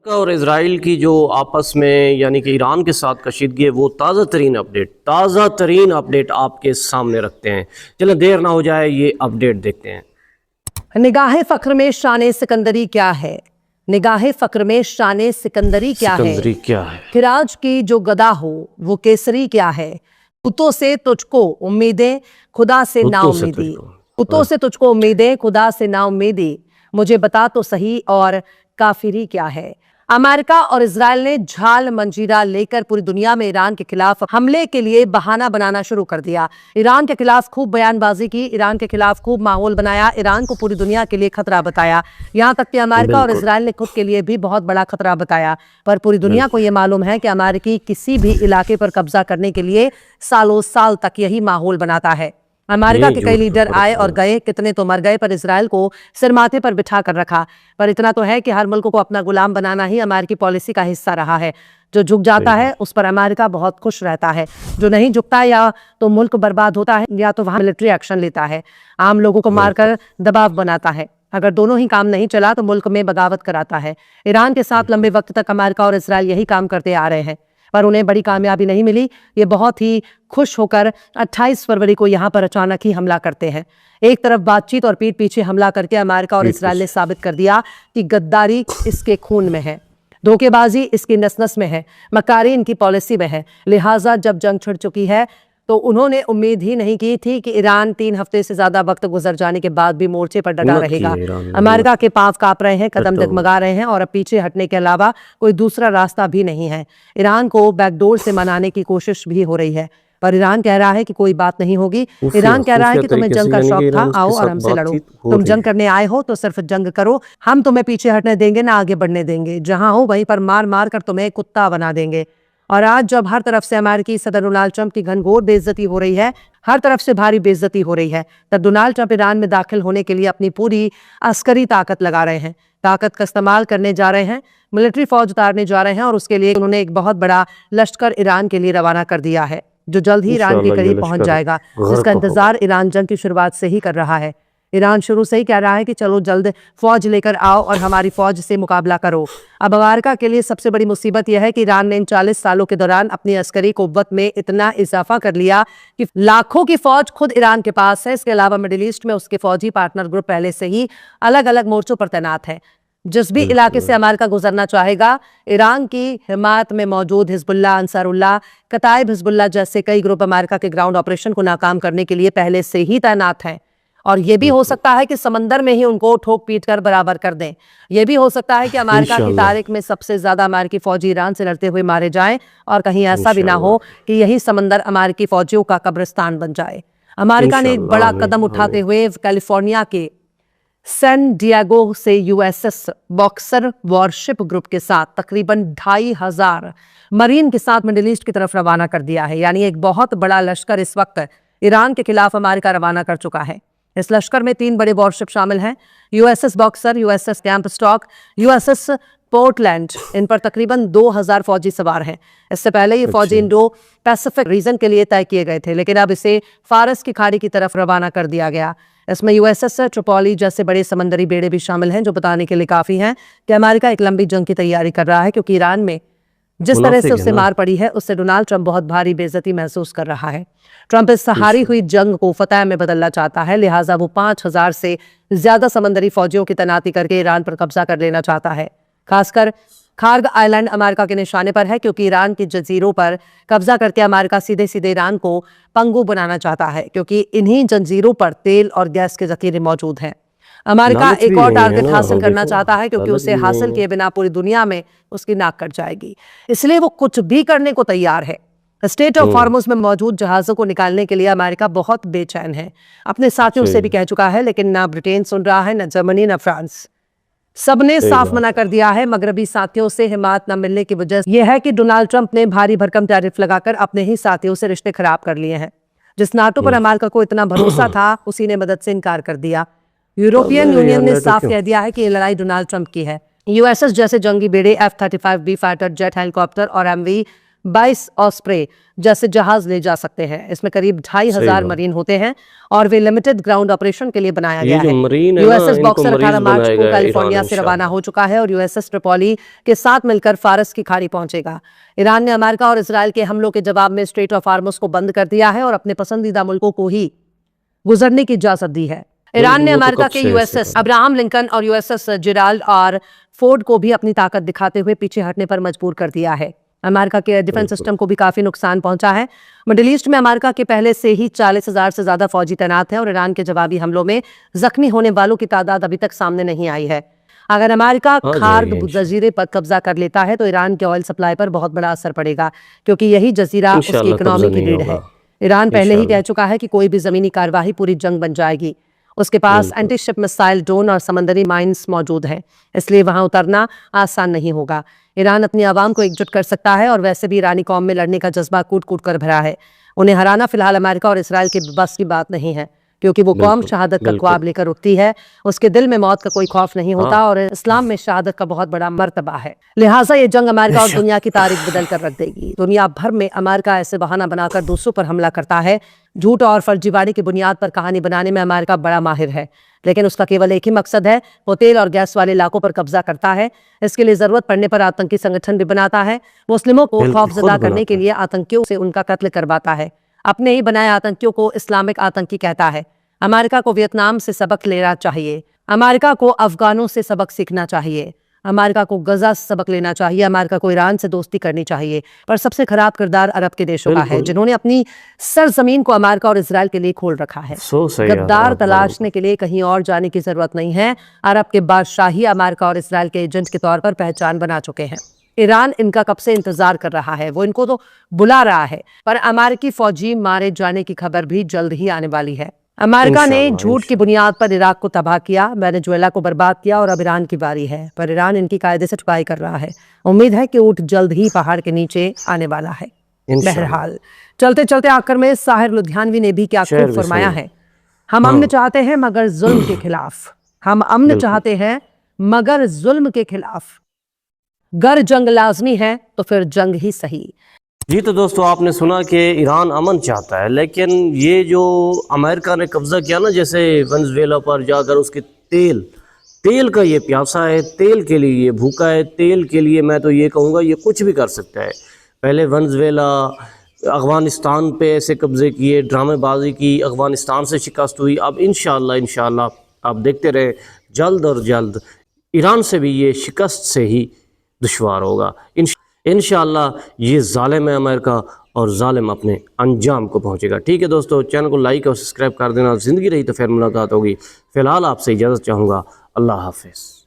America और Israel की जो आपस में यानी कि ईरान के साथ कशीदगी है वो ताज़ा तरीन अपडेट आपके सामने रखते हैं। चलो देर ना हो जाए, ये अपडेट देखते हैं। निगाहे फख्र में शान सिकंदरी क्या है? निगाहे फख्र में शान सिकंदरी क्या है? फिराज की जो गदा हो वो केसरी क्या है? पुतों से तुझको उम्मीदें, खुदा से ना उम्मीदी। पुतों से तुझको उम्मीदें, खुदा से ना उम्मीदी। मुझे बता तो सही और काफिरी क्या है? अमेरिका और इजराइल ने झाल मंजीरा लेकर पूरी दुनिया में ईरान के खिलाफ हमले के लिए बहाना बनाना शुरू कर दिया। ईरान के खिलाफ खूब बयानबाजी की, ईरान के खिलाफ खूब माहौल बनाया, ईरान को पूरी दुनिया के लिए खतरा बताया। यहाँ तक कि अमेरिका और इजराइल ने खुद के लिए भी बहुत बड़ा खतरा बताया। पर पूरी दुनिया को यह मालूम है कि अमेरिकी किसी भी इलाके पर कब्जा करने के लिए सालों साल तक यही माहौल बनाता है। अमेरिका के कई लीडर आए और गए, कितने तो मर गए, पर इजराइल को सिर माथे पर बिठा कर रखा। पर इतना तो है कि हर मुल्क को अपना गुलाम बनाना ही अमेरिकी पॉलिसी का हिस्सा रहा है। जो झुक जाता है उस पर अमेरिका बहुत खुश रहता है, जो नहीं झुकता या तो मुल्क बर्बाद होता है या तो वहां मिलिट्री एक्शन लेता है, आम लोगों को मारकर दबाव बनाता है। अगर दोनों ही काम नहीं चला तो मुल्क में बगावत कराता है। ईरान के साथ लंबे वक्त तक अमेरिका और इजराइल यही काम करते आ रहे हैं, पर उन्हें बड़ी कामयाबी नहीं मिली। ये बहुत ही खुश होकर 28 फरवरी को यहाँ पर अचानक ही हमला करते हैं। एक तरफ बातचीत और पीठ पीछे हमला करके अमेरिका और इजराइल ने साबित कर दिया कि गद्दारी इसके खून में है, धोखेबाजी इसकी नस नस में है, मकारी इनकी पॉलिसी में है। लिहाजा जब जंग छिड़ चुकी है तो उन्होंने उम्मीद ही नहीं की थी कि ईरान 3 हफ्ते से ज्यादा वक्त गुजर जाने के बाद भी मोर्चे पर डटा रहेगा। अमेरिका के पांव कांप रहे हैं, कदम डगमगा रहे हैं और अब पीछे हटने के अलावा कोई दूसरा रास्ता भी नहीं है। ईरान को बैकडोर से मनाने की कोशिश भी हो रही है, पर ईरान कह रहा है कि कोई बात नहीं होगी। ईरान कह रहा है कि तुम्हें जंग का शौक था, आओ और हमसे लड़ो। तुम जंग करने आए हो तो सिर्फ जंग करो, हम तुम्हें पीछे हटने देंगे ना आगे बढ़ने देंगे। जहां हो वहीं पर मार मार कर तुम्हें कुत्ता बना देंगे। और आज जब हर तरफ से अमेरिकी सदर डोनाल्ड ट्रंप की घनघोर बेइज्जती हो रही है, हर तरफ से भारी बेइज्जती हो रही है, तब डोनाल्ड ट्रंप ईरान में दाखिल होने के लिए अपनी पूरी अस्करी ताकत लगा रहे हैं, ताकत का इस्तेमाल करने जा रहे हैं, मिलिट्री फौज उतारने जा रहे हैं और उसके लिए उन्होंने एक बहुत बड़ा लश्कर ईरान के लिए रवाना कर दिया है, जो जल्द ही ईरान के करीब पहुंच जाएगा, जिसका इंतजार ईरान जंग की शुरुआत से ही कर रहा है। ईरान शुरू से ही कह रहा है कि चलो जल्द फौज लेकर आओ और हमारी फौज से मुकाबला करो। अब अमेरिका के लिए सबसे बड़ी मुसीबत यह है कि ईरान ने इन 40 सालों के दौरान अपनी अस्करी कुव्वत में इतना इजाफा कर लिया कि लाखों की फौज खुद ईरान के पास है। इसके अलावा मिडिल ईस्ट में उसके फौजी पार्टनर ग्रुप पहले से ही अलग अलग मोर्चों पर तैनात है। जिस भी इलाके से अमेरिका गुजरना चाहेगा, ईरान की हिमायत में मौजूद हिजबुल्लाह, अंसारुल्लाह, कताइब हिजबुल्लाह जैसे कई ग्रुप अमेरिका के ग्राउंड ऑपरेशन को नाकाम करने के लिए पहले से ही तैनात हैं। और ये भी हो सकता है कि समंदर में ही उनको ठोक पीट कर बराबर कर दें। ये भी हो सकता है कि अमेरिका की तारीख में सबसे ज्यादा अमेरिकी फौजी ईरान से लड़ते हुए मारे जाएं और कहीं ऐसा भी ना हो कि यही समंदर अमेरिकी फौजियों का कब्रिस्तान बन जाए। अमेरिका ने एक बड़ा कदम उठाते हुए कैलिफोर्निया के सैन डिएगो से यूएसएस बॉक्सर वॉरशिप ग्रुप के साथ तकरीबन 2500 मरीन के साथ मिडिल ईस्ट की तरफ रवाना कर दिया है। यानी एक बहुत बड़ा लश्कर इस वक्त ईरान के खिलाफ अमेरिका रवाना कर चुका है। इस लश्कर में 3 बड़े वॉरशिप शामिल हैं, USS Boxer, USS Comstock, USS Portland. इन पर तकरीबन 2000 फौजी सवार हैं। इससे पहले ये फौजी इंडो पैसिफिक रीजन के लिए तय किए गए थे, लेकिन अब इसे फारस की खाड़ी की तरफ रवाना कर दिया गया। इसमें यूएसएस ट्रिपोली जैसे बड़े समंदरी बेड़े भी शामिल हैं, जो बताने के लिए काफी हैं कि अमेरिका एक लंबी जंग की तैयारी कर रहा है, क्योंकि ईरान में जिस तरह से उससे मार पड़ी है उससे डोनाल्ड ट्रंप बहुत भारी बेइज्जती महसूस कर रहा है। ट्रंप इस हारी हुई जंग को फतह में बदलना चाहता है, लिहाजा वो 5000 से ज्यादा समंदरी फौजियों की तैनाती करके ईरान पर कब्जा कर लेना चाहता है। खासकर खार्ग आइलैंड अमेरिका के निशाने पर है, क्योंकि ईरान के जजीरों पर कब्जा करके अमेरिका सीधे सीधे ईरान को पंगु बनाना चाहता है, क्योंकि इन्हीं जंजीरों पर तेल और गैस के जखीरे मौजूद हैं। अमेरिका एक और टारगेट हासिल करना चाहता है, क्योंकि उसे हासिल किए बिना पूरी दुनिया में उसकी नाक कट जाएगी, इसलिए वो कुछ भी करने को तैयार है। स्टेट ऑफ हॉर्मुज में मौजूद जहाजों को निकालने के लिए अमेरिका बहुत बेचैन है, अपने साथियों से भी कह चुका है, लेकिन ना ब्रिटेन सुन रहा है, ना जर्मनी, ना फ्रांस। सबने साफ मना कर दिया है। मगरबी साथियों से हिमायत न मिलने की वजह यह है कि डोनाल्ड ट्रंप ने भारी भरकम टैरिफ लगाकर अपने ही साथियों से रिश्ते खराब कर लिए हैं। जिस नाटो पर अमेरिका को इतना भरोसा था, उसी ने मदद से इनकार कर दिया। यूरोपियन यूनियन ने साफ कह दिया है कि ये लड़ाई डोनाल्ड ट्रंप की है। यूएसएस जैसे जंगी बेड़े, F-35B फाइटर जेट हेलीकॉप्टर और MV 22 ऑस्प्रे जैसे जहाज ले जा सकते हैं। इसमें करीब 2500 मरीन होते हैं और वे लिमिटेड ग्राउंड ऑपरेशन के लिए बनाया गया है। यूएसएस बॉक्सर 18 मार्च को कैलिफोर्निया से रवाना हो चुका है और यूएसएस ट्रिपोली के साथ मिलकर फारस की खाड़ी पहुंचेगा। ईरान ने अमेरिका और इजराइल के हमलों के जवाब में स्ट्रेट ऑफ हार्मुज को बंद कर दिया है और अपने पसंदीदा मुल्कों को ही गुजरने की इजाजत दी है। ईरान ने अमेरिका के यूएसएस अब्राहम लिंकन और यूएसएस जेराल्ड और फोर्ड को भी अपनी ताकत दिखाते हुए पीछे हटने पर मजबूर कर दिया है। अमेरिका के डिफेंस सिस्टम को भी काफी नुकसान पहुंचा है। मिडिल ईस्ट में अमेरिका के पहले से ही 40,000 से ज्यादा फौजी तैनात हैं और ईरान के जवाबी हमलों में जख्मी होने वालों की तादाद अभी तक सामने नहीं आई है। अगर अमेरिका खार्ग जजीरे पर कब्जा कर लेता है तो ईरान के ऑयल सप्लाई पर बहुत बड़ा असर पड़ेगा, क्योंकि यही जजीरा उसकी इकोनॉमी की रीढ़ है। ईरान पहले ही कह चुका है कि कोई भी जमीनी कार्रवाई पूरी जंग बन जाएगी। उसके पास एंटी शिप मिसाइल ड्रोन और समंदरी माइंस मौजूद हैं, इसलिए वहां उतरना आसान नहीं होगा। ईरान अपनी आवाम को एकजुट कर सकता है और वैसे भी ईरानी कौम में लड़ने का जज्बा कूट कूट कर भरा है। उन्हें हराना फिलहाल अमेरिका और इसराइल के बस की बात नहीं है, क्योंकि वो कौम शहादत का ख्वाब लेकर उठती है। उसके दिल में मौत का कोई खौफ नहीं होता और इस्लाम में शहादत का बहुत बड़ा मर्तबा है। लिहाजा ये जंग अमेरिका और दुनिया की तारीख बदल कर रख देगी। दुनिया भर में अमेरिका ऐसे बहाना बनाकर दूसरों पर हमला करता है। झूठ और फर्जीवाड़े की बुनियाद पर कहानी बनाने में अमेरिका बड़ा माहिर है, लेकिन उसका केवल एक ही मकसद है, वो तेल और गैस वाले इलाकों पर कब्जा करता है। इसके लिए जरूरत पड़ने पर आतंकी संगठन भी बनाता है। मुस्लिमों को खौफजदा करने के लिए आतंकियों से उनका कत्ल करवाता है। अपने ही बनाए आतंकियों को इस्लामिक आतंकी कहता है। अमेरिका को वियतनाम से सबक लेना चाहिए। अमेरिका को अफगानों से सबक सीखना चाहिए। अमेरिका को गजा से सबक लेना चाहिए। अमेरिका को ईरान से दोस्ती करनी चाहिए। पर सबसे खराब किरदार अरब के देशों का है, जिन्होंने अपनी सरजमीन को अमेरिका और इजराइल के लिए खोल रखा है। गद्दार तलाशने के लिए कहीं और जाने की जरूरत नहीं है। अरब के बादशाही अमेरिका और इजराइल के एजेंट के तौर पर पहचान बना चुके हैं। ईरान इनका कब से इंतजार कर रहा है, वो इनको तो बुला रहा है। पर अमेरिकी फौजी मारे जाने की खबर भी जल्द ही आने वाली है। अमेरिका ने झूठ की बुनियाद पर इराक को तबाह किया, वेनेजुएला को बर्बाद किया और अब ईरान की बारी है। पर ईरान इनकी कायदे से ठुकाई कर रहा है। उम्मीद है कि ऊंट जल्द ही पहाड़ के नीचे आने वाला है। बहरहाल चलते चलते आखिर में साहिर लुधियानवी ने भी क्या खूब फरमाया है। हम अमन चाहते हैं मगर जुल्म के खिलाफ। हम अमन चाहते हैं मगर जुल्म के खिलाफ। गर जंग लाजमी है तो फिर जंग ही सही। जी तो दोस्तों, आपने सुना कि ईरान अमन चाहता है, लेकिन ये जो अमेरिका ने कब्ज़ा किया ना, जैसे वेनेजुएला पर जाकर उसके तेल का ये प्यासा है, तेल के लिए ये भूखा है, तेल के लिए मैं तो ये कहूँगा ये कुछ भी कर सकता है। पहले वेनेजुएला अफ़गानिस्तान पे ऐसे कब्ज़े किए, ड्रामेबाजी की, अफ़गानिस्तान से शिकस्त हुई। अब इंशाअल्लाह आप देखते रहे, जल्द और जल्द ईरान से भी ये शिकस्त से ही दुश्वार होगा। इंशाअल्लाह ये ज़ालिम है अमेरिका और ज़ालिम अपने अंजाम को पहुंचेगा। ठीक है दोस्तों, चैनल को लाइक और सब्सक्राइब कर देना। ज़िंदगी रही तो फिर मुलाकात होगी। फ़िलहाल आपसे इजाज़त चाहूँगा। अल्लाह हाफ़िज़।